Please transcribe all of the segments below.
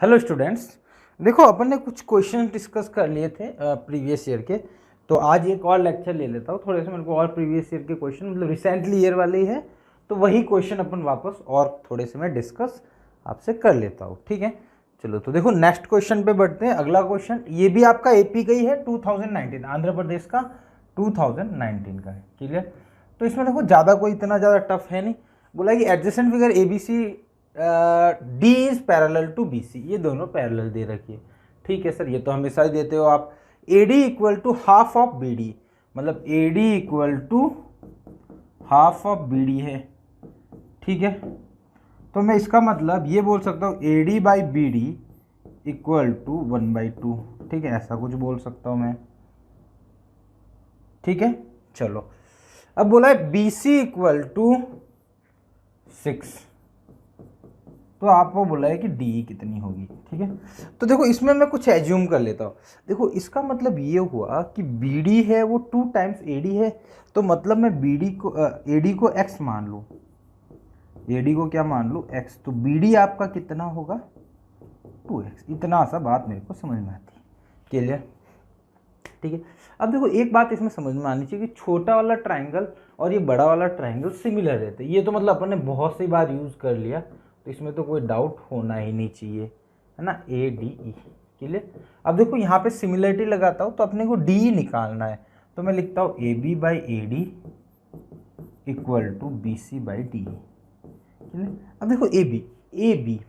Hello students, देखो अपन ने कुछ क्वेश्चन डिस्कस कर लिए थे प्रीवियस ईयर के। तो आज एक और लेक्चर ले लेता हूँ, थोड़े से मेरे को और प्रीवियस ईयर के क्वेश्चन मतलब रिसेंटली ईयर वाले ही है, तो वही क्वेश्चन अपन वापस और थोड़े से मैं डिस्कस आपसे कर लेता हूँ। ठीक है, चलो तो देखो नेक्स्ट क्वेश्चन पे बढ़ते हैं। अगला क्वेश्चन ये भी आपका एपी का ही है, 2019 आंध्र प्रदेश का 2019 का है। क्लियर? तो इसमें देखो ज़्यादा कोई इतना ज़्यादा टफ है नहीं। बोला कि adjacent figure A B C D is parallel to B C, ये दोनों पैरेलल दे रखी है। ठीक है सर, ये तो हमेशा ही देते हो आप। A D equal to half of B D, मतलब A D equal to half of B D है। ठीक है, तो मैं इसका मतलब ये बोल सकता हूँ A D by B D equal to 1/2। ठीक है, ऐसा कुछ बोल सकता हूँ मैं। ठीक है, चलो अब बोला है बी सी इक्वल टू 6, तो आपको बोला है कि डी कितनी होगी। ठीक है, तो देखो इसमें मैं कुछ एज्यूम कर लेता हूँ। देखो इसका मतलब ये हुआ कि बी डी है वो 2 टाइम्स ए डी है, तो मतलब मैं बी डी को ए डी को एक्स मान लूँ, ए डी को क्या मान लूँ एक्स, तो बी डी आपका कितना होगा 2x। इतना सा बात मेरे को समझ में आती है। क्लियर? ठीक है, अब देखो एक बात इसमें समझ में आनी चाहिए कि छोटा वाला ट्राइंगल और ये बड़ा वाला ट्राइंगल सिमिलर रहते हैं। ये तो मतलब अपन ने बहुत सी बार यूज़ कर लिया, तो इसमें तो कोई डाउट होना ही नहीं चाहिए, है ना। A D E. क्लियर? अब देखो यहाँ पे सिमिलरिटी लगाता हूँ तो अपने को डी निकालना है, तो मैं लिखता हूँ A B by A D equal to B C by D. Clear? अब देखो ए बी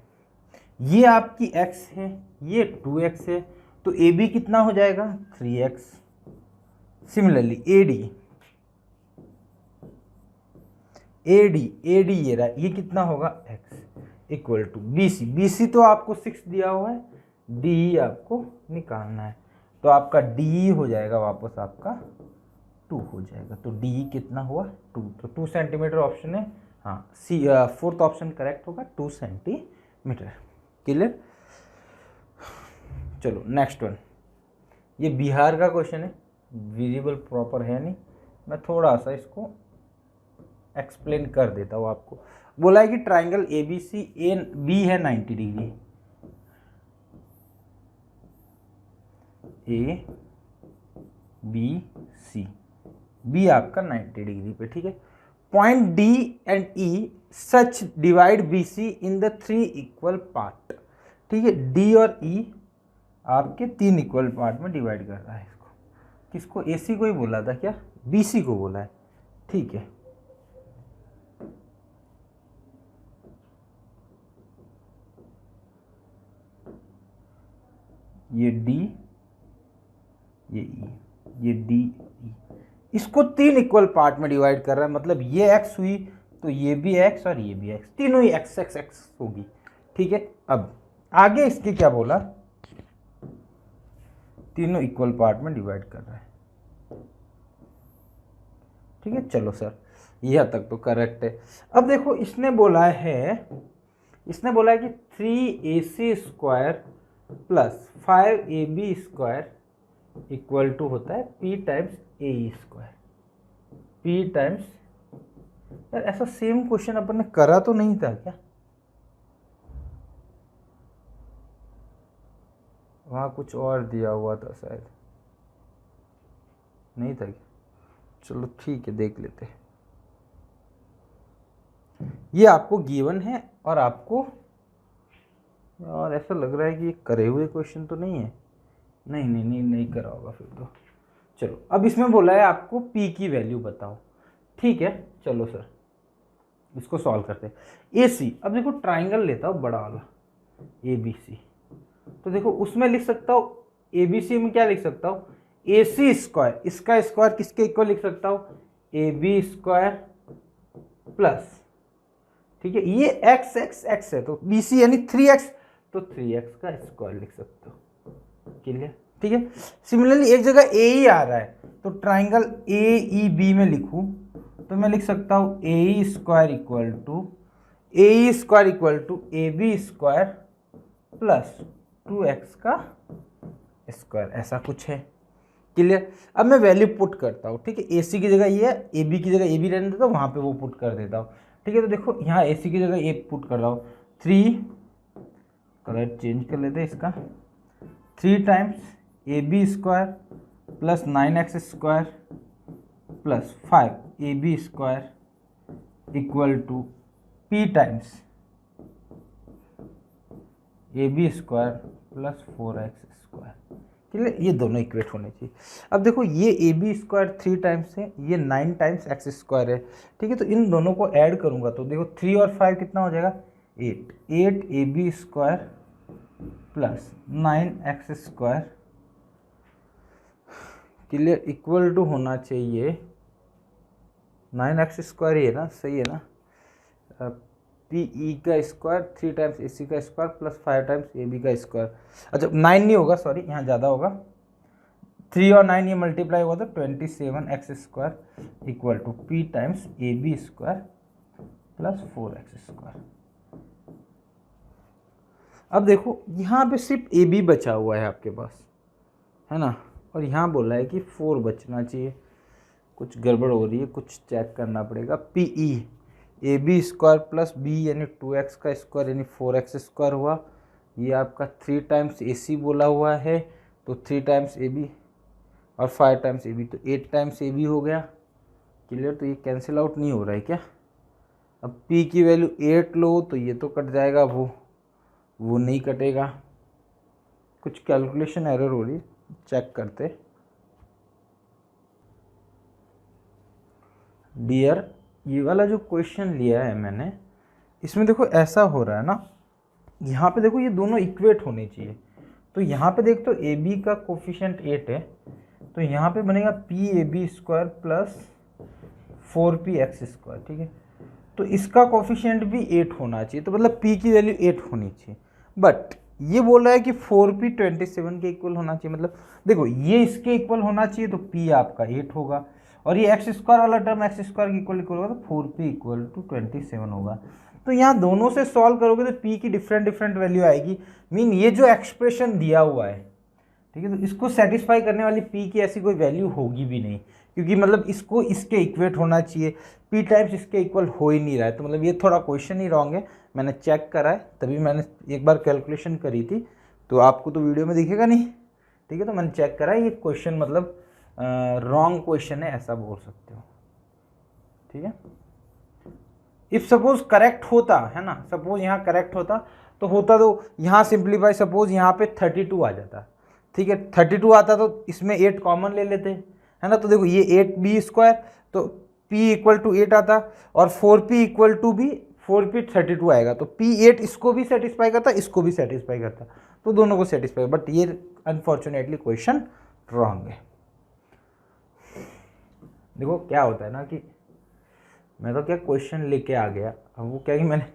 ये आपकी x है, ये 2x है, तो ए बी कितना हो जाएगा 3x। सिमिलरली ए डी ये रहा, ये कितना होगा x equal to B C तो आपको 6 दिया हुआ है, डी आपको निकालना है, तो आपका डी हो जाएगा वापस आपका 2 हो जाएगा। तो डी कितना हुआ 2, तो 2 सेंटीमीटर ऑप्शन है। हाँ, सी फोर्थ ऑप्शन करेक्ट होगा, 2 सेंटीमीटर। क्लियर? चलो नेक्स्ट वन, ये बिहार का क्वेश्चन है, विजिबल प्रॉपर है नहीं, मैं थोड़ा सा इसको एक्सप्लेन कर देता हूँ आपको। बोला है कि triangle A B C A B है 90 degree, A B C, B आपका 90 डिग्री पे। ठीक है, point D and E such divide B C in the 3 equal part. ठीक है, डी और ई आपके 3 इक्वल पार्ट में डिवाइड कर रहा है इसको। किसको? ए सी को ही बोला था क्या? बी सी को बोला है। ठीक है, ये डी, ये ई, ये डी ई, इसको 3 इक्वल पार्ट में डिवाइड कर रहा है, मतलब ये x हुई तो ये भी x और ये भी x, तीनों ही x x x होगी। ठीक है, अब आगे इसके क्या बोला, तीनों इक्वल पार्ट में डिवाइड कर रहा है। ठीक है, चलो सर ये हद तक तो करेक्ट है। अब देखो इसने बोला है कि 3ac square plus 5ab square equal to होता है p times A square, p times. यार ऐसा सेम क्वेश्चन अपन ने करा तो नहीं था क्या? वहाँ कुछ और दिया हुआ था शायद, नहीं था क्या? चलो ठीक है, देख लेते हैं। ये आपको गिवन है और आपको, और ऐसा लग रहा है कि ये करे हुए क्वेश्चन तो नहीं है। नहीं करा होगा फिर तो। चलो अब इसमें बोला है आपको p की वैल्यू बताओ। ठीक है, चलो सर इसको सॉल्व करते हैं। ए सी, अब देखो ट्राइंगल लेता हूँ बड़ा वाला ए बी सी, तो देखो उसमें लिख सकता हूँ ए बी सी में क्या लिख सकता हूँ, ए सी स्क्वायर, इसका स्क्वायर किसके इक्वल लिख सकता हूँ, ए बी स्क्वायर प्लस, ठीक है ये एक्स एक्स एक्स है तो बी सी यानी 3x, तो 3x का स्क्वायर लिख सकते हो। क्लियर? ठीक है, सिमिलरली एक जगह ए ही आ रहा है, तो ट्राइंगल ए ई बी में लिखूं तो मैं लिख सकता हूँ A square equal to A B square plus 2x का स्क्वायर, ऐसा कुछ है। क्लियर? अब मैं वैल्यू पुट करता हूँ। ठीक है, ए सी की जगह ये है, ए बी की जगह ए बी रहने देता हूँ, वहाँ पे वो पुट कर देता हूँ। ठीक है, तो देखो यहाँ ए सी की जगह ए पुट कर रहा हूँ, 3 कलर चेंज कर लेते हैं इसका, 3 times A B square plus 9x square plus 5ab square equal to p times A B square plus 4x square. Clear, ये दोनों इक्वेट होने चाहिए। अब देखो ये ए बी स्क्वायर 3 टाइम्स है, ये 9 टाइम्स एक्स स्क्वायर है, ठीक है। तो इन दोनों को ऐड करूंगा तो देखो 3 और 5 कितना हो जाएगा, 8 A B square plus 9x square. Clear, equal to होना चाहिए 9x स्क्वायर ही है ना, सही है ना, पी ई का स्क्वायर 3 टाइम्स ए सी का square plus 5 times A B का स्क्वायर। अच्छा 9 नहीं होगा, सॉरी यहाँ ज़्यादा होगा, 3 और 9 ये मल्टीप्लाई हुआ तो 27x square equal to P times A B square plus 4x square. अब देखो यहाँ पे सिर्फ ए बी बचा हुआ है आपके पास, है ना, और यहाँ बोला है कि 4 बचना चाहिए। कुछ गड़बड़ हो रही है, कुछ चेक करना पड़ेगा। P E A B square plus B यानी 2x का स्क्वायर यानी 4x स्क्वायर हुआ। ये आपका 3 टाइम्स ए सी बोला हुआ है तो 3 टाइम्स ए बी और 5 टाइम्स ए बी तो 8 टाइम्स ए बी हो गया। क्लियर, तो ये कैंसिल आउट नहीं हो रहा है क्या। अब p की वैल्यू 8 लो तो ये तो कट जाएगा, वो नहीं कटेगा। कुछ कैलकुलेशन एरर हो रही है, चेक करते। डियर, ये वाला जो क्वेश्चन लिया है मैंने, इसमें देखो ऐसा हो रहा है ना, यहाँ पे देखो ये दोनों इक्वेट होने चाहिए। तो यहाँ पे देख तो ए बी का कोफिशिएंट 8 है, तो यहाँ पे बनेगा P A B square plus 4px square, ठीक है। तो इसका कोफिशिएंट भी 8 होना चाहिए, तो मतलब p की वैल्यू 8 होनी चाहिए। बट ये बोल रहा है कि 4p 27 के इक्वल होना चाहिए। मतलब देखो ये इसके इक्वल होना चाहिए तो p आपका 8 होगा, और ये एक्स स्क्वायर वाला टर्म एक्स स्क्वायर के इक्वल होगा तो 4p इक्वल टू 27 होगा। तो यहाँ दोनों से सॉल्व करोगे तो p की डिफरेंट वैल्यू आएगी। मीन ये जो एक्सप्रेशन दिया हुआ है, ठीक है, तो इसको सेटिस्फाई करने वाली p की ऐसी कोई वैल्यू होगी भी नहीं, क्योंकि मतलब इसको इसके इक्वेट होना चाहिए, p टाइम्स इसके इक्वल हो ही नहीं रहा है। तो मतलब ये थोड़ा क्वेश्चन ही रॉन्ग है। मैंने चेक करा है, तभी मैंने एक बार कैलकुलेशन करी थी, तो आपको तो वीडियो में दिखेगा नहीं, ठीक है। तो मैंने चेक करा है, ये क्वेश्चन मतलब रॉन्ग क्वेश्चन है, ऐसा बोल सकते हो, ठीक है। इफ सपोज करेक्ट होता है ना, सपोज यहाँ करेक्ट होता तो यहाँ सिंप्लीफाई, सपोज यहाँ पे 32 आ जाता, ठीक है, 32 आता तो इसमें 8 कॉमन ले लेते, है ना। तो देखो ये 8b स्क्वायर तो p इक्वल टू 8 आता, और 4p इक्वल टू भी 4p 32 आएगा, तो p 8 इसको भी सेटिस्फाई करता, इसको भी सेटिस्फाई करता, तो दोनों को सेटिस्फाई। बट ये अनफॉर्चुनेटली क्वेश्चन रॉन्ग है। देखो क्या होता है ना कि मैं तो क्या क्वेश्चन लेके आ गया, अब वो क्या कि मैंने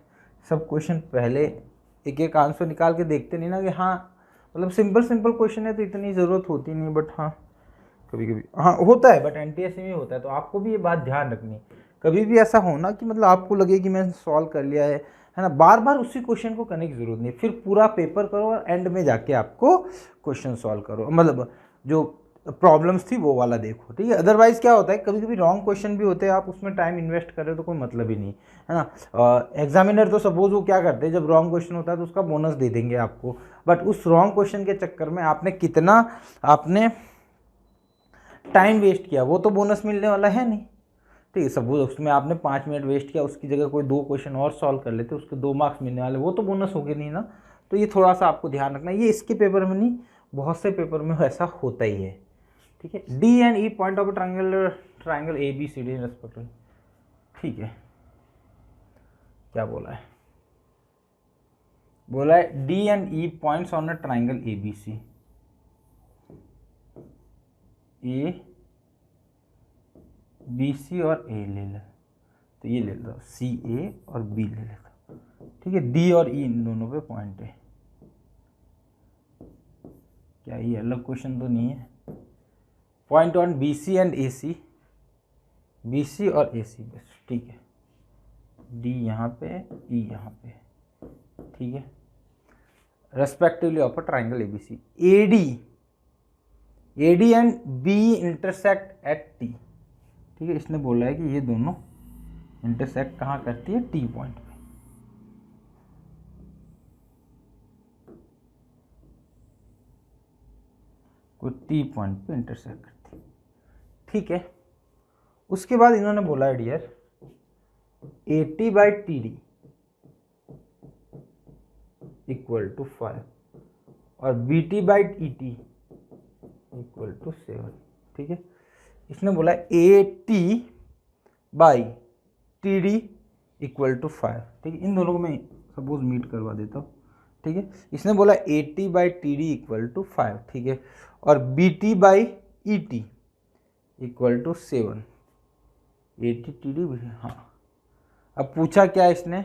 सब क्वेश्चन पहले एक एक आंसर निकाल के देखते नहीं ना कि हाँ मतलब सिंपल क्वेश्चन है तो इतनी ज़रूरत होती नहीं, बट हाँ कभी कभी हाँ होता है, बट एनटीएससी में होता है। तो आपको भी ये बात ध्यान रखनी, कभी भी ऐसा हो ना कि मतलब आपको लगे कि मैंने सॉल्व कर लिया है ना, बार बार उसी क्वेश्चन को करने की ज़रूरत नहीं, फिर पूरा पेपर करो और एंड में जाके आपको क्वेश्चन सॉल्व करो, मतलब जो प्रॉब्लम्स थी वो वाला देखो, ठीक है। अदरवाइज क्या होता है, कभी कभी रॉन्ग क्वेश्चन भी होते हैं, आप उसमें टाइम इन्वेस्ट कर रहे हो तो कोई मतलब ही नहीं, है ना। एग्जामिनर तो सपोज वो क्या करते हैं, जब रॉन्ग क्वेश्चन होता है तो उसका बोनस दे देंगे आपको, बट उस रॉन्ग क्वेश्चन के चक्कर में आपने टाइम वेस्ट किया, वो तो बोनस मिलने वाला है नहीं, ठीक है। सपोज उसमें आपने 5 मिनट वेस्ट किया, उसकी जगह कोई 2 क्वेश्चन और सॉल्व कर लेते, उसके 2 मार्क्स मिलने वाले, वो तो बोनस हो गए नहीं ना। तो ये थोड़ा सा आपको ध्यान रखना, ये इसके पेपर में नहीं, बहुत से पेपर में ऐसा होता ही है, ठीक है। D and E point of triangle A B C D respectively, ठीक है। क्या बोला है D and E points on a triangle A B C, A B C और ए ले ले, तो ये ले लो सी ए और बी ले लेता, ठीक है। डी और ई इन दोनों पे पॉइंट है, क्या ये अलग क्वेश्चन तो नहीं है। Point on B C and A C, B C और ए सी बस, ठीक है। डी यहाँ पे, ई यहाँ पे, ठीक है, respectively of a triangle A B C. A D and B intersect at T, ठीक है। इसने बोला है कि ये दोनों इंटरसेक्ट कहाँ करती है, टी पॉइंट पे। को टी पॉइंट पे इंटरसेक्ट करती है, ठीक है। उसके बाद इन्होंने बोला है डियर AT/TD इक्वल टू 5 और BT/ET इक्वल टू 7, ठीक है। इसने बोला AT/TD इक्वल टू 5, ठीक है। इन दोनों को मैं सपोज मीट करवा देता हूँ, ठीक है। इसने बोला AT/TD इक्वल टू 5, ठीक है, और BT/ET इक्वल टू 7। AT/TD, हाँ। अब पूछा क्या इसने,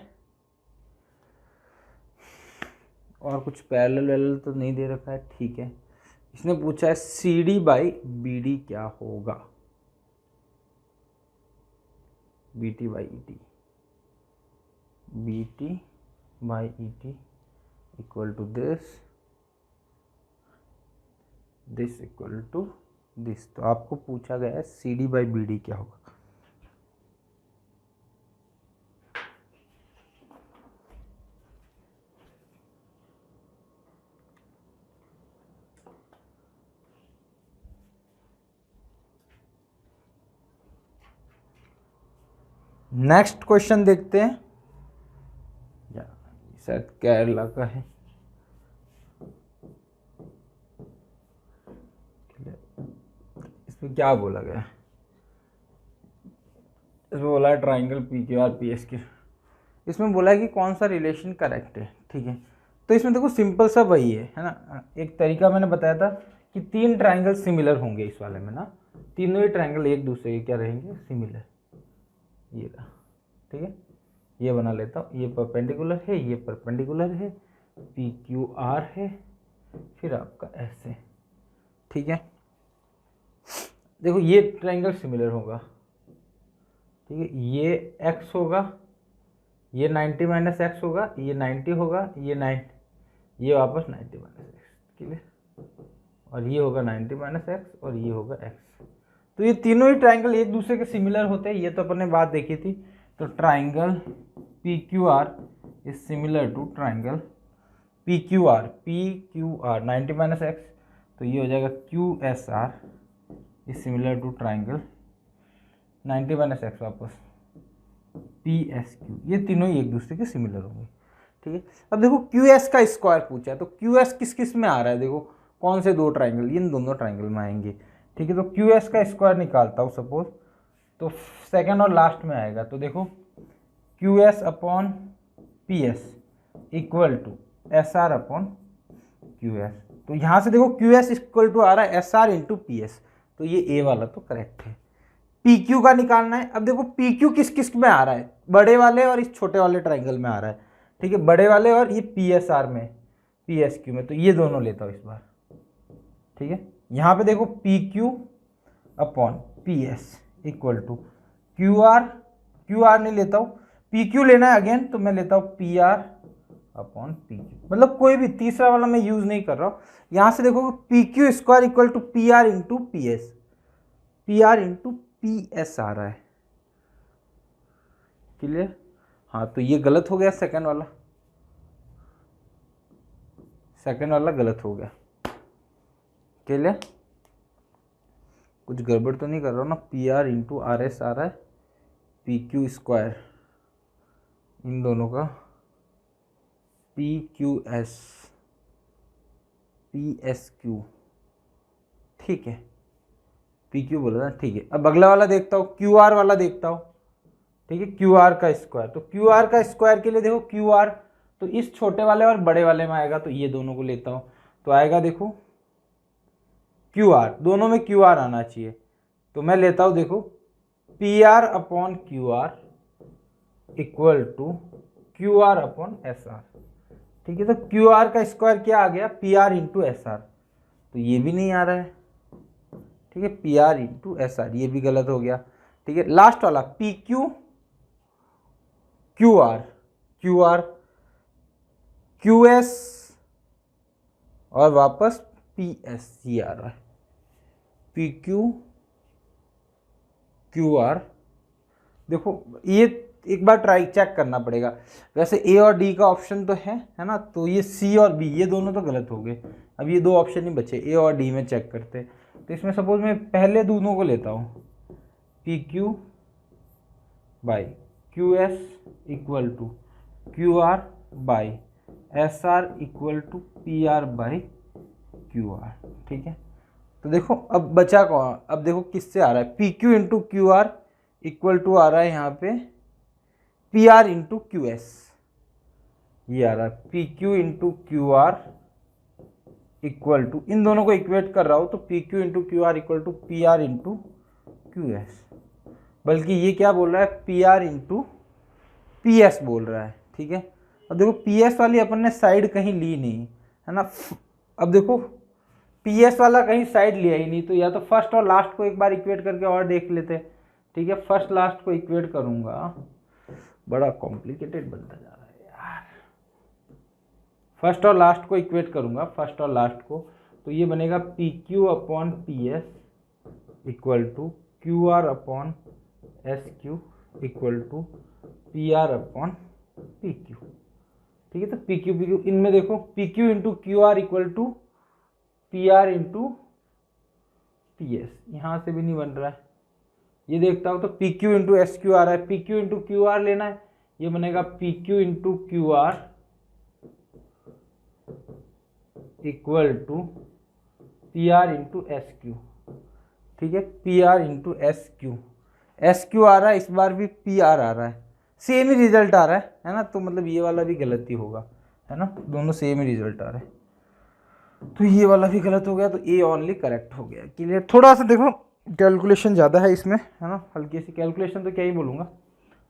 और कुछ पैरेलल वैरेलल तो नहीं दे रखा है, ठीक है। इसने पूछा है CD/BD क्या होगा, BT/ET, BT/ET equal to this equal to this. तो आपको पूछा गया है CD/BD क्या होगा। नेक्स्ट क्वेश्चन देखते हैं, शायद केरला का है। इसमें क्या बोला गया है, इसमें बोला है ट्राइंगल PQR/PSQ। इसमें बोला है कि कौन सा रिलेशन करेक्ट है, ठीक है। तो इसमें देखो सिंपल सा वही है ना। एक तरीका मैंने बताया था कि 3 ट्राइंगल सिमिलर होंगे इस वाले में ना, तीनों ही ट्राइंगल एक दूसरे के क्या रहेंगे, सिमिलर। ये रहा, ठीक है। ये बना लेता हूँ, ये परपेंडिकुलर है, ये परपेंडिकुलर है, PQR है, फिर आपका ऐसे, ठीक है। देखो ये ट्राइंगल सिमिलर होगा, ठीक है। ये x होगा, ये 90 माइनस एक्स होगा, ये 90 होगा, ये 90, ये वापस 90 माइनस एक्स, क्लियर। और ये होगा 90 माइनस एक्स और ये होगा x। तो ये तीनों ही ट्राइंगल एक दूसरे के सिमिलर होते हैं, ये तो अपन ने बात देखी थी। तो triangle PQR is similar to triangle PQR 90 minus X, तो ये हो जाएगा QSR is similar to triangle 90 minus X वापस PSQ। ये तीनों ही एक दूसरे के सिमिलर होंगे, ठीक है। अब देखो QS का स्क्वायर पूछा है, तो QS किस किस में आ रहा है, देखो कौन से 2 ट्राइंगल, इन दोनों ट्राइंगल में आएंगे, ठीक है। तो QS का स्क्वायर निकालता हूँ सपोज, तो सेकंड और लास्ट में आएगा। तो देखो QS upon PS equal to SR upon QS। तो यहाँ से देखो QS इक्वल टू आ रहा है SR इंटू PS, तो ये A वाला तो करेक्ट है। PQ का निकालना है। अब देखो PQ किस किस में आ रहा है, बड़े वाले और इस छोटे वाले ट्राइंगल में आ रहा है, ठीक है। बड़े वाले और ये PSR में, PSQ में, तो ये दोनों लेता हूँ इस बार, ठीक है। यहाँ पे देखो PQ upon PS equal to QR नहीं लेता हूँ, PQ लेना है अगेन, तो मैं लेता हूँ PR अपॉन PQ, मतलब कोई भी तीसरा वाला मैं यूज नहीं कर रहा हूँ। यहाँ से देखो PQ square equal to PR into PS, PR into PS आ रहा है, क्लियर। हाँ तो ये गलत हो गया, सेकंड वाला गलत हो गया, क्लियर। कुछ गड़बड़ तो नहीं कर रहा हूँ ना। PR इंटू RS आ रहा है, PQ स्क्वायर इन दोनों का PQS PSQ, ठीक है। PQ बोला था, ठीक है। अब अगला वाला देखता हूँ, QR वाला देखता हूँ, ठीक है। QR का स्क्वायर, तो QR का स्क्वायर के लिए देखो QR तो इस छोटे वाले और बड़े वाले में आएगा, तो ये दोनों को लेता हूँ, तो आएगा देखो QR, दोनों में QR आना चाहिए, तो मैं लेता हूँ देखो PR upon QR equal to QR upon SR, ठीक है। तो QR का स्क्वायर क्या आ गया, PR इंटू SR, तो ये भी नहीं आ रहा है, ठीक है। PR इंटू SR, ये भी गलत हो गया, ठीक है। लास्ट वाला PQ QR QS और वापस PS, ये आ रहा है PQ QR। देखो ये एक बार ट्राई चेक करना पड़ेगा। वैसे ए और डी का ऑप्शन तो है ना, तो ये सी और बी ये दोनों तो गलत हो गए। अब ये दो ऑप्शन ही बचे, ए और डी में चेक करते। तो इसमें सपोज मैं पहले दोनों को लेता हूँ, P Q by Q S equal to Q R by S R equal to P R by Q R. ठीक है, तो देखो अब बचा कौन, अब देखो किससे आ रहा है, P Q into Q R equal to आ रहा है यहाँ पे P R into Q S, ये आ रहा है P Q into Q R equal to, इन दोनों को इक्वेट कर रहा हूँ तो P Q into Q R equal to P R into Q S, बल्कि ये क्या बोल रहा है P R into P S बोल रहा है। ठीक है, अब देखो पी एस वाली अपन ने साइड कहीं ली नहीं है ना, अब देखो पी एस वाला कहीं साइड लिया ही नहीं, तो या तो फर्स्ट और लास्ट को एक बार इक्वेट करके और देख लेते। ठीक है, फर्स्ट लास्ट को इक्वेट करूंगा, बड़ा कॉम्प्लिकेटेड बनता जा रहा है यार। फर्स्ट और लास्ट को इक्वेट करूंगा, फर्स्ट और लास्ट को, तो ये बनेगा P Q upon P S equal to Q R upon S Q equal to P R upon P Q. ठीक है, तो पी क्यू इनमें देखो P Q into Q R equal to P R into P S, यहाँ से भी नहीं बन रहा है, ये देखता हूँ तो P Q into S Q आ रहा है, P Q into Q R लेना है, ये बनेगा P Q into Q R equal to P R into S Q. ठीक है, P R into S Q आ रहा है, इस बार भी पी आर आ रहा है, सेम ही रिजल्ट आ रहा है ना, तो मतलब ये वाला भी गलत ही होगा है ना, दोनों सेम ही रिजल्ट आ रहे हैं, तो ये वाला भी गलत हो गया, तो ए ओनली करेक्ट हो गया। क्लियर, थोड़ा सा देखो कैलकुलेशन ज़्यादा है इसमें है ना, हल्की सी कैलकुलेशन, तो क्या ही बोलूँगा,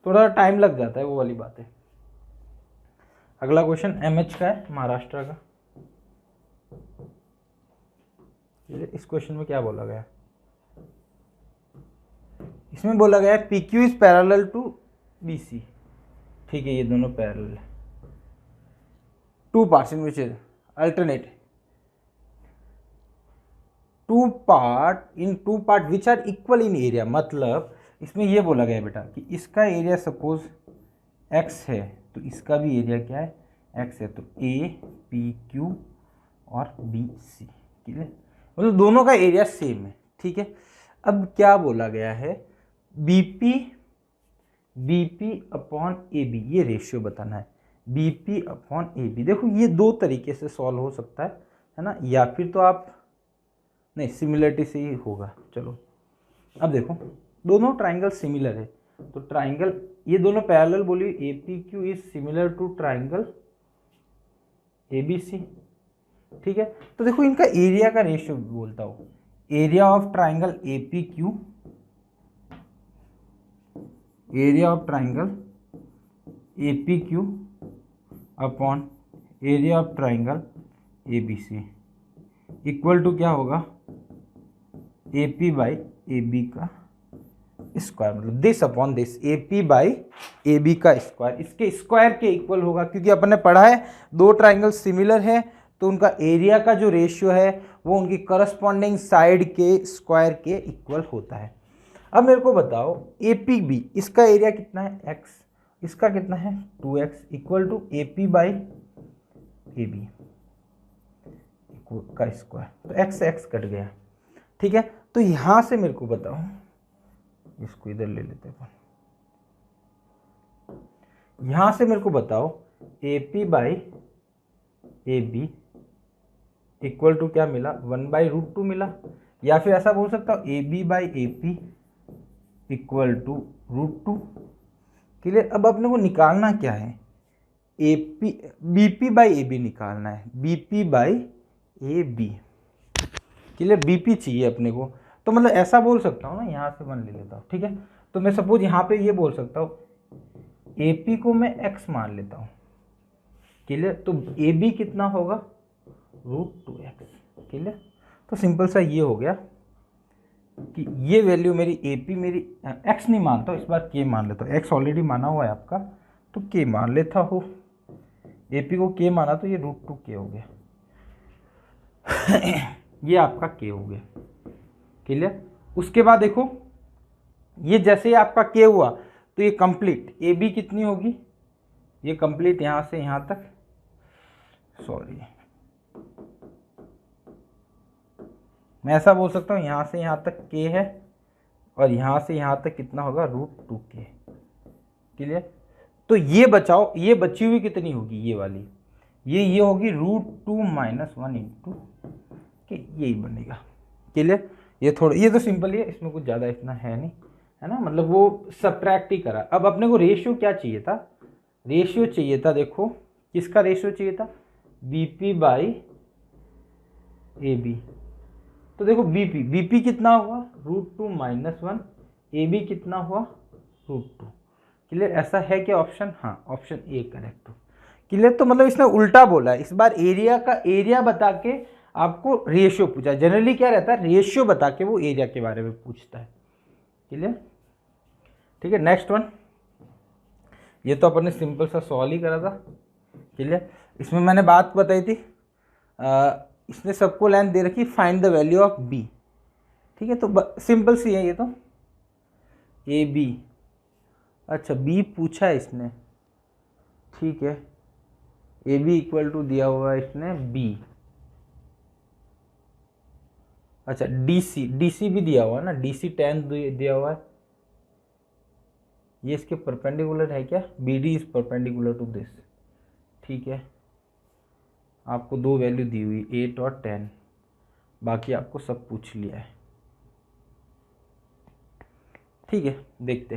थोड़ा टाइम लग जाता है, वो वाली बात है। अगला क्वेश्चन एमएच का है, महाराष्ट्र का। इस क्वेश्चन में क्या बोला गया, इसमें बोला गया है P Q is parallel to B C. ठीक है, ये दोनों पैरेलल है, two parts in which is alternate, two part which are equal in area. मतलब इसमें ये बोला गया है बेटा कि इसका एरिया सपोज x है, तो इसका भी एरिया क्या है x है, तो ए पी क्यू और बी सी। ठीक है, मतलब दोनों का एरिया सेम है। ठीक है, अब क्या बोला गया है, बीपी अपॉन ए बी, ये रेशियो बताना है, बीपी अपॉन ए बी। देखो ये दो तरीके से सॉल्व हो सकता है ना, या फिर तो आप नहीं सिमिलरिटी से ही होगा। चलो अब देखो दोनों ट्राइंगल सिमिलर है, तो ट्राइंगल ये दोनों पैरेलल बोली, A P Q is similar to triangle A B C. ठीक है, तो देखो इनका एरिया का रेशियो बोलता हूँ, area of triangle A P Q, area of triangle A P Q upon area of triangle A B C equal to क्या होगा, A P by A B का स्क्वायर, मतलब this upon this, A P by A B का square, इसके square के equal होगा, क्योंकि अपन ने पढ़ा है दो ट्राइंगल सिमिलर है तो उनका एरिया का जो रेशियो है वो उनकी करस्पॉन्डिंग साइड के स्क्वायर के इक्वल होता है। अब मेरे को बताओ ए पी बी, इसका एरिया कितना है x, इसका कितना है 2x equal to A P by A B का स्क्वायर, तो x x कट गया। ठीक है, तो यहां से मेरे को बताओ, इसको इधर ले लेते हैं, यहां से मेरे को बताओ A P by A B equal to क्या मिला, 1/√2 मिला, या फिर ऐसा बोल सकता हूँ A B by A P equal to √2। Clear, अब अपने को निकालना क्या है, A P B P by A B निकालना है, B P by A B. Clear, B P चाहिए अपने को, तो मतलब ऐसा बोल सकता हूँ ना, यहाँ से 1 ले लेता हूँ। ठीक है, तो मैं सपोज यहाँ पे ये बोल सकता हूँ ए पी को मैं x मान लेता हूँ। क्लियर, तो ए बी कितना होगा √2x। क्लियर, तो सिंपल सा ये हो गया कि ये वैल्यू मेरी ए पी मेरी x नहीं मानता हूँ, इस बार k मान लेता हूँ, x ऑलरेडी माना हुआ है आपका, तो k मान लेता हो, ए पी को k माना तो ये √2k हो गया ये आपका k हो गया। क्लियर, उसके बाद देखो ये जैसे ही आपका k हुआ तो ये कंप्लीट ए बी कितनी होगी, ये कंप्लीट यहाँ से यहाँ तक, सॉरी मैं ऐसा बोल सकता हूँ यहाँ से यहाँ तक के है और यहाँ से यहाँ तक कितना होगा √2k। क्लियर। तो ये बचाओ, ये बची हुई कितनी होगी, ये वाली, ये होगी √2 - 1 इंटू के, यही बनेगा। क्लियर। ये थोड़ा, ये तो सिंपल ही है, इसमें कुछ ज़्यादा इतना है नहीं, है ना, मतलब वो सब्ट्रैक्ट ही करा। अब अपने को रेशियो क्या चाहिए था, रेशियो चाहिए था, देखो किसका रेशियो चाहिए था, BP बाई AB। तो देखो BP कितना हुआ √2 - 1, AB कितना हुआ √2। क्लियर। ऐसा है क्या ऑप्शन, हाँ ऑप्शन ए करेक्ट हो। क्लियर। तो मतलब इसने उल्टा बोला है, इस बार एरिया का एरिया बता के आपको रेशियो पूछा। जनरली क्या रहता है, रेशियो बता के वो एरिया के बारे में पूछता है। क्लियर। ठीक है, नेक्स्ट वन, ये तो अपन ने सिंपल सा सॉल्व ही करा था। क्लियर। इसमें मैंने बात बताई थी, इसने सबको लेंथ दे रखी, find the value of B. ठीक है, तो सिंपल सी है ये तो, ए बी, अच्छा बी पूछा है इसने, ठीक है, ए बी इक्वल टू दिया हुआ है इसने बी, अच्छा डी सी भी दिया हुआ है ना, डी सी 10 दिया हुआ है, ये इसके परपेंडिकुलर है क्या, B D is perpendicular to this. ठीक है, आपको दो वैल्यू दी हुई 8 और 10, बाकी आपको सब पूछ लिया है। ठीक है, देखते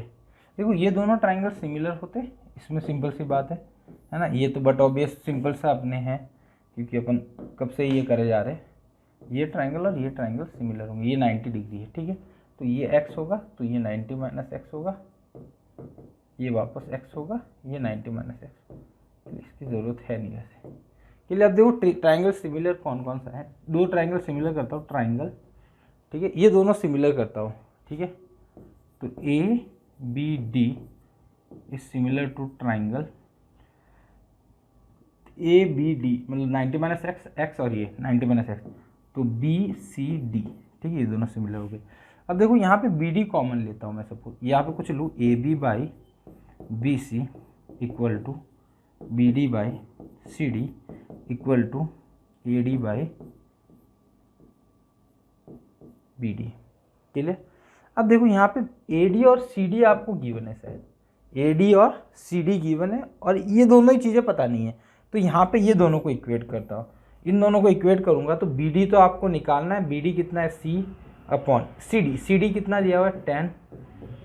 देखो ये दोनों ट्राइंगल सिमिलर होते, इसमें सिंपल सी बात है ना, ये तो बट ऑब्वियस सिंपल सा अपने हैं, क्योंकि अपन कब से ये करे जा रहे हैं, ये ट्राइंगल और ये ट्राइंगल सिमिलर होंगे, ये 90 डिग्री है। ठीक है, तो ये x होगा, तो ये 90 - x होगा, ये वापस x होगा, ये 90 - x, तो इसकी ज़रूरत है नहीं वैसे। के लिए अब देखो ट्राइंगल सिमिलर कौन कौन सा है, दो ट्राइंगल सिमिलर करता हूँ, ट्राइंगल, ठीक है, ये दोनों सिमिलर करता हूँ। ठीक है, तो ABD is similar to triangle ABD, मतलब 90 - x और ये 90 - x, तो BCD। ठीक है, ये दोनों सिमिलर हो गए। अब देखो यहाँ पे BD कॉमन लेता हूँ मैं, सपोज यहाँ पे कुछ लूँ AB by BC equal to BD by CD equal to AD by BD। Clear. अब देखो यहाँ पे AD और CD आपको गिवन है, शायद AD और CD गिवन है, और ये दोनों ही चीज़ें पता नहीं है, तो यहाँ पे ये दोनों को इक्वेट करता हूँ, इन दोनों को इक्वेट करूँगा तो BD तो आपको निकालना है, BD कितना है C/CD, CD कितना दिया हुआ है 10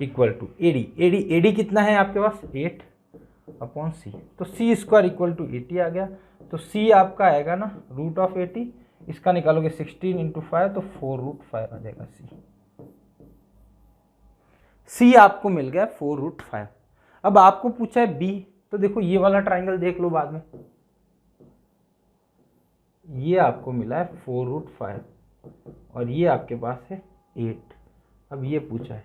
इक्वल टू AD कितना है आपके पास 8/C, तो C² इक्वल टू 80 आ गया, तो C आपका आएगा ना √80, इसका निकालोगे 16 × 5 तो 4√5 आ जाएगा C आपको मिल गया 4√5। अब आपको पूछा है B, तो देखो ये वाला ट्राइंगल देख लो बाद में, ये आपको मिला है 4√5 और ये आपके पास है 8। अब ये पूछा है,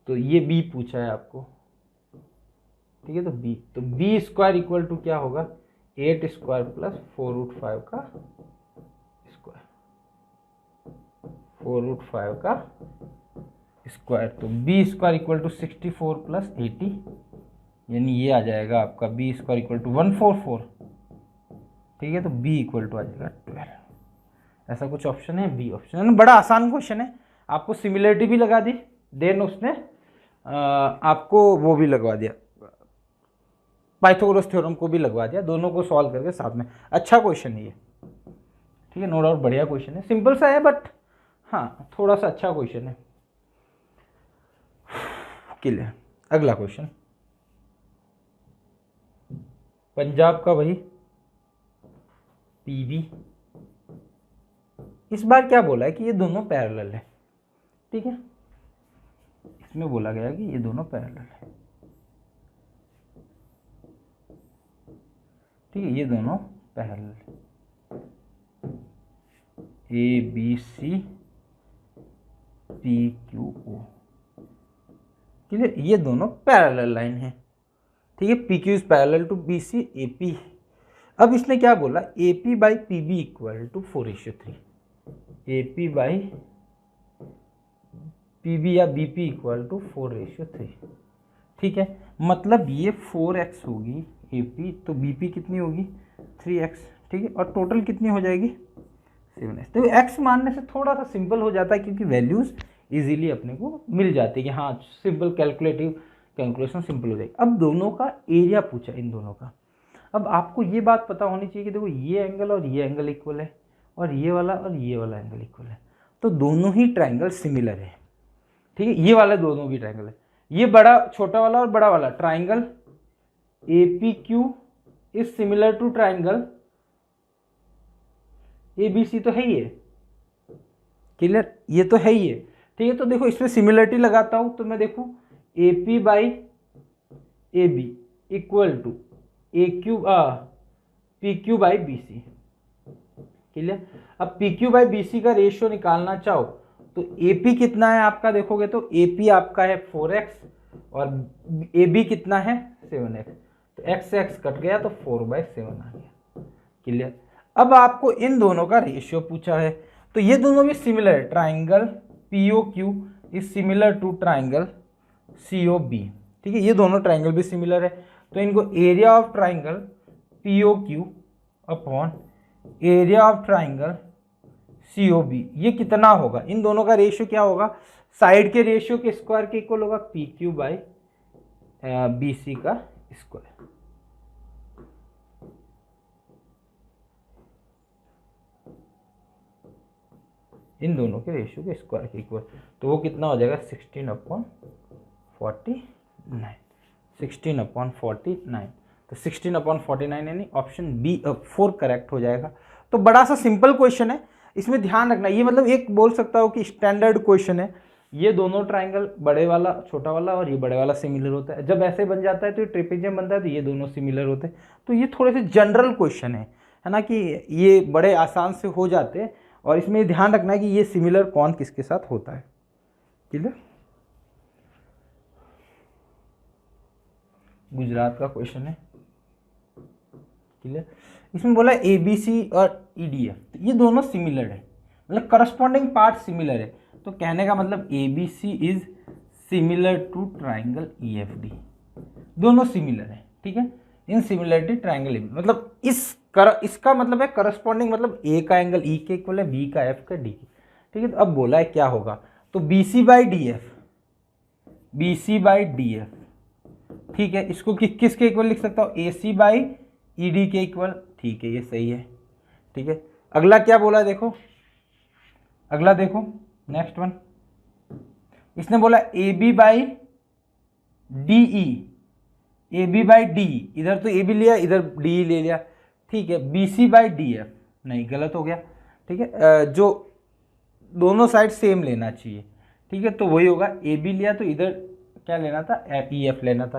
तो ये B पूछा है आपको, ठीक है, तो B² इक्वल टू क्या होगा 8² प्लस 4√5 का स्क्वायर, 4√5 का स्क्वायर, तो B² इक्वल टू 64 प्लस 80, यानी ये आ जाएगा आपका B² इक्वल टू 144। ठीक है, तो B इक्वल टू आ जाएगा 12। ऐसा कुछ ऑप्शन है, B ऑप्शन है। बड़ा आसान क्वेश्चन है, आपको सिमिलरिटी भी लगा दी, देन उसने आपको वो भी लगवा दिया, पाइथागोरस थ्योरम को भी लगवा दिया, दोनों को सॉल्व करके साथ में। अच्छा क्वेश्चन है ये, ठीक है, नो डाउट बढ़िया क्वेश्चन है, सिंपल सा है बट हाँ थोड़ा सा अच्छा क्वेश्चन है। क्लियर। अगला क्वेश्चन, पंजाब का वही PB, इस बार क्या बोला है कि ये दोनों पैरेलल है। ठीक है, इसमें बोला गया कि ये दोनों पैरेलल है, ठीक है, ये दोनों पैरेलल है, ABC PQO। क्लियर, ये दोनों पैरेलल लाइन है, ठीक है, PQ is parallel to BC AP। अब इसने क्या बोला AP by PB equal to 4:3, AP by PB या BP इक्वल टू 4:3। ठीक है, मतलब ये 4x होगी AP, तो BP कितनी होगी 3x, ठीक है, और टोटल कितनी हो जाएगी 7x। तो x मानने से थोड़ा सा सिंपल हो जाता है क्योंकि वैल्यूज़ इजीली अपने को मिल जाती है कि हाँ सिंपल कैलकुलेशन सिंपल हो जाएगी। अब दोनों का एरिया पूछा, इन दोनों का। अब आपको ये बात पता होनी चाहिए कि देखो ये एंगल और ये एंगल इक्वल है, और ये वाला एंगल इक्वल है, तो दोनों ही ट्रायंगल सिमिलर है, ठीक है, ये वाले दोनों भी ट्रायंगल है। ये बड़ा छोटा वाला और बड़ा वाला triangle APQ is similar to triangle ABC, तो है ही है, क्लियर, ये तो है ही है, ठीक है। तो देखो इसमें सिमिलरिटी लगाता हूं तो मैं देखूं AP by AB equal to PQ by BC, clear. अब PQ बाई BC का रेशियो निकालना चाहो तो AP कितना है आपका, देखोगे तो AP आपका है 4x और AB कितना है 7x, तो x से x कट गया तो 4/7 आ गया, क्लियर। अब आपको इन दोनों का रेशियो पूछा है, तो ये दोनों भी सिमिलर है, triangle POQ is similar to triangle COB, ठीक है, ये दोनों ट्राइंगल भी सिमिलर है, तो इनको area of triangle POQ upon area of triangle COB ये कितना होगा, इन दोनों का रेशियो क्या होगा, साइड के रेशियो के स्क्वायर के इक्वल होगा PQ बाई BC का स्क्वायर। इन दोनों के रेशियो के स्क्वायर के इक्वल, तो वो कितना हो जाएगा 16/49, 16/49, तो 16/49 यानी ऑप्शन B 4 करेक्ट हो जाएगा। तो बड़ा सा सिंपल क्वेश्चन है, इसमें ध्यान रखना, ये मतलब एक बोल सकता हो कि स्टैंडर्ड क्वेश्चन है, ये दोनों ट्राइंगल बड़े वाला छोटा वाला और ये बड़े वाला सिमिलर होता है, जब ऐसे बन जाता है तो ये ट्रेपेजियम बनता है तो ये दोनों सिमिलर होते हैं, तो ये थोड़े से जनरल क्वेश्चन है ना, कि ये बड़े आसान से हो जाते हैं, और इसमें ध्यान रखना है कि ये सिमिलर कौन किसके साथ होता है, क्लियर। गुजरात का क्वेश्चन है, क्लियर। इसमें बोला ABC और EDF, ये दोनों सिमिलर है, मतलब करस्पॉन्डिंग पार्ट सिमिलर है, तो कहने का मतलब ABC is similar to triangle EFD, दोनों सिमिलर है, ठीक है। इन सिमिलरिटी ट्राइंगल मतलब इसका मतलब है करस्पॉन्डिंग, मतलब A का एंगल E के इक्वल है, B का F का D के, ठीक है। तो अब बोला है क्या होगा, तो BC बाई DF, ठीक है, इसको किसके इक्वल लिख सकता हूँ, AC बाई ED के इक्वल, ठीक है, ये सही है, ठीक है। अगला क्या बोला देखो, अगला देखो नेक्स्ट वन, इसने बोला AB by DE, AB by DE, इधर तो AB लिया इधर DE ले लिया, ठीक है। BC बाई DF, नहीं गलत हो गया, ठीक है, जो दोनों साइड सेम लेना चाहिए, ठीक है, तो वही होगा, AB लिया तो इधर क्या लेना था, EF लेना था,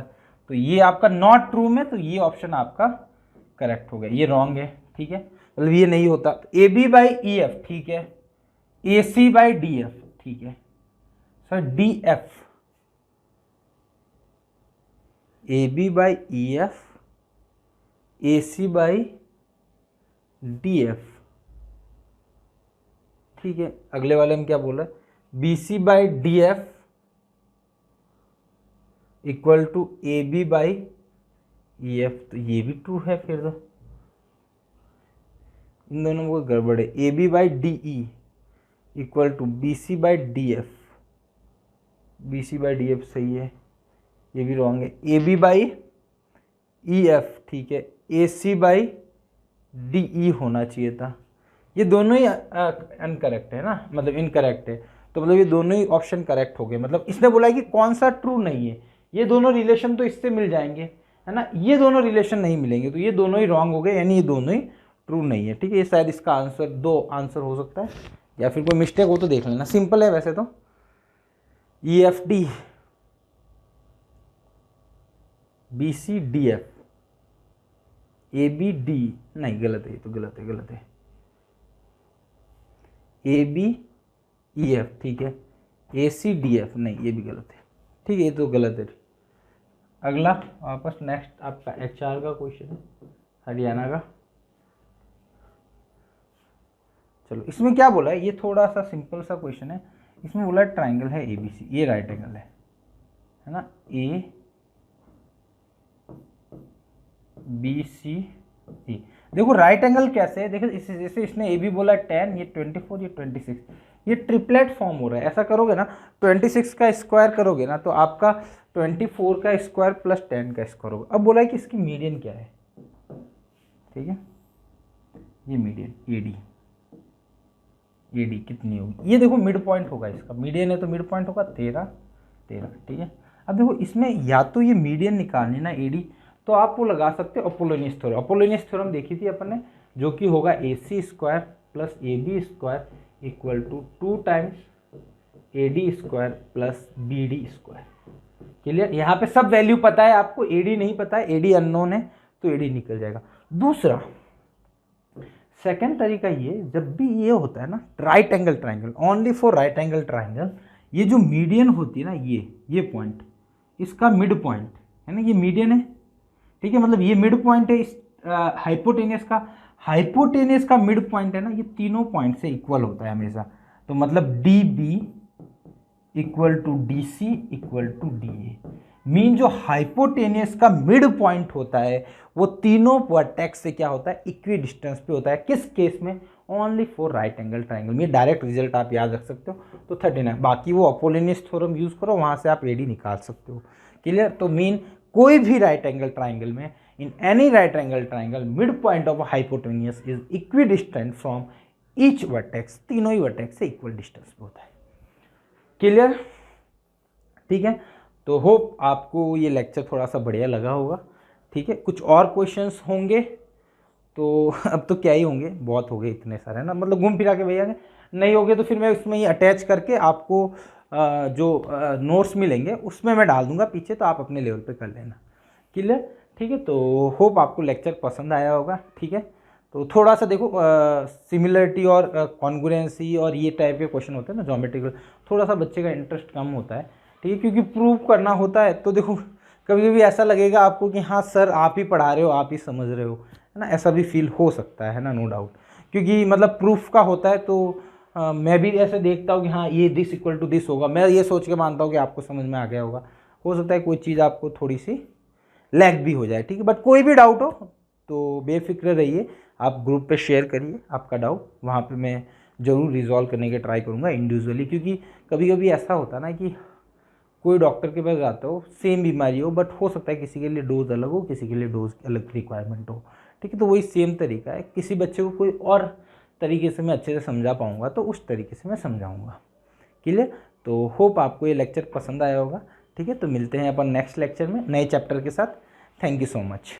तो ये आपका नॉट ट्रू में, तो ये ऑप्शन आपका करेक्ट हो गया, ये रॉन्ग है, ठीक है, मतलब ये नहीं होता। तो AB बाई EF, ठीक है, AC बाई DF, ठीक है sir, DF, AB by EF, AC by DF, ठीक है। अगले वाले में क्या बोला, BC by DF equal to AB by EF, तो ये भी ट्रू है, फिर तो इन दोनों में कोई गड़बड़ है। AB by DE equal to BC by DF, BC by DF सही है, ये भी रॉन्ग है। AB बाई EF, ठीक है, AC बाई DE होना चाहिए था, ये दोनों ही अनकरेक्ट है ना, मतलब इनकरेक्ट है, तो मतलब ये दोनों ही ऑप्शन करेक्ट हो गए। मतलब इसने बोला है कि कौन सा ट्रू नहीं है, ये दोनों रिलेशन तो इससे मिल जाएंगे, है ना, ये दोनों रिलेशन नहीं मिलेंगे, तो ये दोनों ही रॉन्ग हो गए, यानी ये दोनों ही ट्रू नहीं है, ठीक है। ये शायद इसका आंसर, दो आंसर हो सकता है, या फिर कोई मिस्टेक हो तो देख लेना, सिंपल है वैसे तो। EFD BC DF ABD, नहीं गलत है, ये तो गलत है, AB EF, ठीक है, AC DF, नहीं ये भी गलत है, ठीक है, ये तो गलत है। अगला वापस नेक्स्ट आपका HR का क्वेश्चन है, हरियाणा का। चलो इसमें क्या बोला है, ये थोड़ा सा सिंपल सा क्वेश्चन है, इसमें बोला है ट्राइंगल है ABC, ये राइट एंगल है ना, बी सी डी। देखो राइट एंगल कैसे है, देखो जैसे इसने ए बी बोला 10, ये 24, ये 26, ये ट्रिपलेट फॉर्म हो रहा है। ऐसा करोगे ना 26 का स्क्वायर करोगे ना तो आपका 24 का स्क्वायर प्लस 10 का स्क्वायर होगा। अब बोला है कि इसकी मीडियन क्या है, ठीक है, ये मीडियन ए डी कितनी होगी, ये देखो मिड पॉइंट होगा, इसका मीडियन है तो मिड पॉइंट होगा 13, ठीक है। अब देखो इसमें या तो ये मीडियन निकालनी ना ए डी, तो आप वो लगा सकते हो अपोलोनियस थ्योरम। अपोलोनियस थ्योरम देखी थी अपन ने, जो कि होगा A C square plus A B square equal to 2 times A D square plus B D square. Clear, यहाँ पे सब वैल्यू पता है आपको, ए डी नहीं पता है, ए डी अननोन है तो ए डी निकल जाएगा। दूसरा सेकेंड तरीका ये, जब भी ये होता है ना right angle triangle, only for right angle triangle, ये जो मीडियन होती है ना, ये पॉइंट इसका मिड पॉइंट है ना, ये मीडियन है, ठीक है, मतलब ये मिड पॉइंट है इस हाइपोटेनियस का मिड पॉइंट है ना, ये तीनों पॉइंट से इक्वल होता है हमेशा। तो मतलब D B equal to D C equal to D A, mean जो हाइपोटेनियस का मिड पॉइंट होता है वो तीनों वर्टेक्स से क्या होता है, इक्वी डिस्टेंस पे होता है। किस केस में, only for right angle triangle में। डायरेक्ट रिजल्ट आप याद रख सकते हो, तो 39। बाकी वो अपोलोनियस थ्योरम यूज करो, वहां से आप एडी निकाल सकते हो। क्लियर, तो मीन कोई भी राइट एंगल ट्राइंगल में, in any right angle triangle, mid point of hypotenuse is equi distant from each vertex, तीनों ही वर्टेक्स से इक्वल डिस्टेंस पे होता है। क्लियर, ठीक है। तो होप आपको ये लेक्चर थोड़ा सा बढ़िया लगा होगा, ठीक है। कुछ और क्वेश्चंस होंगे तो अब तो क्या ही होंगे, बहुत हो गए इतने सारे ना, मतलब घूम फिरा के भैया नहीं होंगे तो फिर मैं उसमें ये अटैच करके आपको जो नोट्स मिलेंगे उसमें मैं डाल दूंगा पीछे, तो आप अपने लेवल पे कर लेना। क्लियर, ठीक है। तो होप आपको लेक्चर पसंद आया होगा, ठीक है। तो थोड़ा सा देखो सिमिलरिटी और कॉन्ग्रुएंसी और ये टाइप के क्वेश्चन होते हैं ना ज्योमेट्रिकल, थोड़ा सा बच्चे का इंटरेस्ट कम होता है, ठीक है, क्योंकि प्रूव करना होता है। तो देखो कभी कभी ऐसा लगेगा आपको कि हाँ सर आप ही पढ़ा रहे हो, आप ही समझ रहे हो, है ना, ऐसा भी फील हो सकता है ना, नो डाउट, क्योंकि मतलब प्रूफ का होता है। तो मैं भी ऐसे देखता हूँ कि हाँ ये दिस इक्वल टू दिस होगा, मैं ये सोच के मानता हूँ कि आपको समझ में आ गया होगा। हो सकता है कोई चीज़ आपको थोड़ी सी लैग भी हो जाए, ठीक है। बट कोई भी डाउट हो तो बेफिक्र रहिए, आप ग्रुप पे शेयर करिए आपका डाउट, वहाँ पे मैं ज़रूर रिजॉल्व करने के ट्राई करूँगा इंडिविजुअली, क्योंकि कभी कभी ऐसा होता है ना कि कोई डॉक्टर के पास जाता हो, सेम बीमारी हो, बट हो सकता है किसी के लिए डोज अलग हो, किसी के लिए डोज अलग रिक्वायरमेंट हो, ठीक है। तो वही सेम तरीका है, किसी बच्चे को कोई और तरीके से मैं अच्छे से समझा पाऊँगा तो उस तरीके से मैं समझाऊँगा। क्लियर, तो होप आपको ये लेक्चर पसंद आया होगा, ठीक है। तो मिलते हैं अपन नेक्स्ट लेक्चर में नए चैप्टर के साथ। Thank you so much.